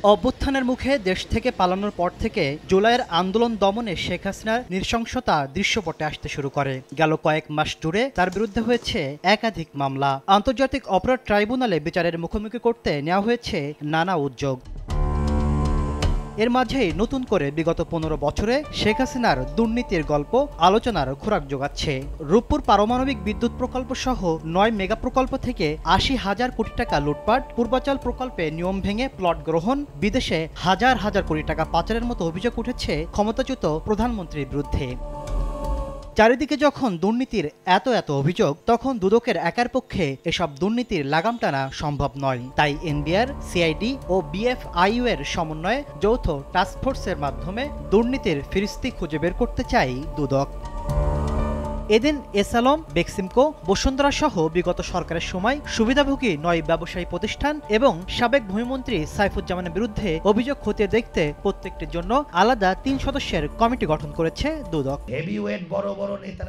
অভ্যুত্থানের মুখে দেশ থেকে পালানোর পর থেকে জুলাইয়ের আন্দোলন দমনে শেখ হাসিনার নৃশংসতা দৃশ্যপটে আসতে শুরু করে। গেল কয়েক মাস জুড়ে তার বিরুদ্ধে হয়েছে একাধিক মামলা। আন্তর্জাতিক অপরাধ ট্রাইব্যুনালে বিচারের মুখোমুখি করতে নেওয়া হয়েছে নানা উদ্যোগ। এর মাঝেই নতুন করে বিগত ১৫ বছরে শেখ হাসিনার দুর্নীতির গল্প আলোচনার খোরাক যোগাচ্ছে। রূপপুর পারমাণবিক বিদ্যুৎ প্রকল্প সহ ৯ মেগা প্রকল্প থেকে ৮০,০০০ কোটি টাকা লুটপাট, পূর্বাচল প্রকল্পে নিয়ম ভেঙে প্লট গ্রহণ, বিদেশে হাজার হাজার কোটি টাকা পাচারের মতো অভিযোগ উঠেছে ক্ষমতাচ্যুত প্রধানমন্ত্রীর বিরুদ্ধে। চারিদিকে যখন দুর্নীতির এত অভিযোগ, তখন দুদকের একার পক্ষে এসব দুর্নীতির লাগাম টানা সম্ভব নয়। তাই এনবিআর, সিআইডি ও বিএফআইইউ এর সমন্বয়ে যৌথ টাস্কফোর্সের মাধ্যমে দুর্নীতির ফিরিস্তি খুঁজে বের করতে চায় দুদক। এদিন এসালম, বেক্সিমকো, বসুন্ধরা সহ বিগত সরকারের সময় সুবিধাভোগী ৯ ব্যবসায়ী প্রতিষ্ঠান এবং সাবেক ভূমিমন্ত্রী সাইফুজ্জামানের বিরুদ্ধে অভিযোগ খতিয়ে দেখতে প্রত্যেকটির জন্য আলাদা ৩ সদস্যের কমিটি গঠন করেছে দুদক।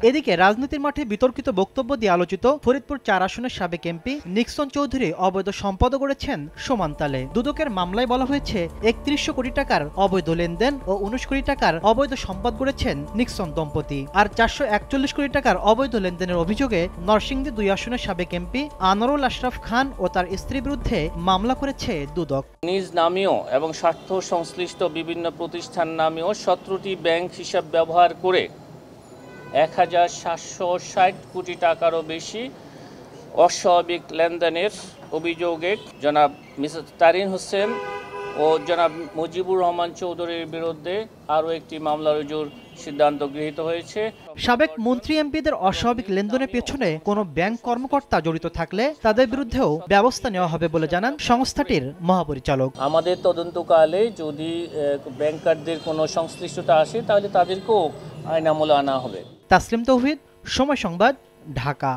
এদিকে রাজনীতির মাঠে বিতর্কিত বক্তব্য দিয়ে আলোচিত ফরিদপুর ৪ আসনের সাবেক এমপি নিক্সন চৌধুরী অবৈধ সম্পদ গড়েছেন সমান তালে। দুদকের মামলায় বলা হয়েছে ৩১০০ কোটি টাকার অবৈধ লেনদেন ও ১৯ কোটি টাকার অবৈধ সম্পদ গড়েছেন নিক্সন দম্পতি। আর ৪৪১ কোটি টাকার অবৈধ লেনদেনের অভিযোগে নরসিংদী ২ আসনের সাবেক এমপি আনোয়ারুল আশরাফ খান ও তার স্ত্রীর বিরুদ্ধে মামলা করেছে দুদক। নিজ নামেও এবং স্বার্থ সংশ্লিষ্ট বিভিন্ন প্রতিষ্ঠান নামেও ১৭টি ব্যাংক হিসাব ব্যবহার করে ১,৭৬০ কোটি টাকারও বেশি অস্বাভাবিক লেনদেনের অভিযোগে জনাব মিসেস তারিন হোসেন ও জনাব মুজিবুর রহমান চৌধুরীর বিরুদ্ধে আরও একটি মামলা রুজুর সিদ্ধান্ত গৃহীত হয়েছে। সাবেক মন্ত্রী এমপিদের অস্বাভাবিক লেনদেনের পেছনে কোনো ব্যাংক কর্মকর্তা জড়িত থাকলে তাদের বিরুদ্ধেও ব্যবস্থা নেওয়া হবে বলে জানান সংস্থাটির মহাপরিচালক। আমাদের তদন্তকালে যদি ব্যাংকারদের কোনো সংশ্লিষ্টতা আসে তাহলে তাদেরকেও আইন আমলে আনা হবে। তাসলিম তৌহিদ, সময় সংবাদ, ঢাকা।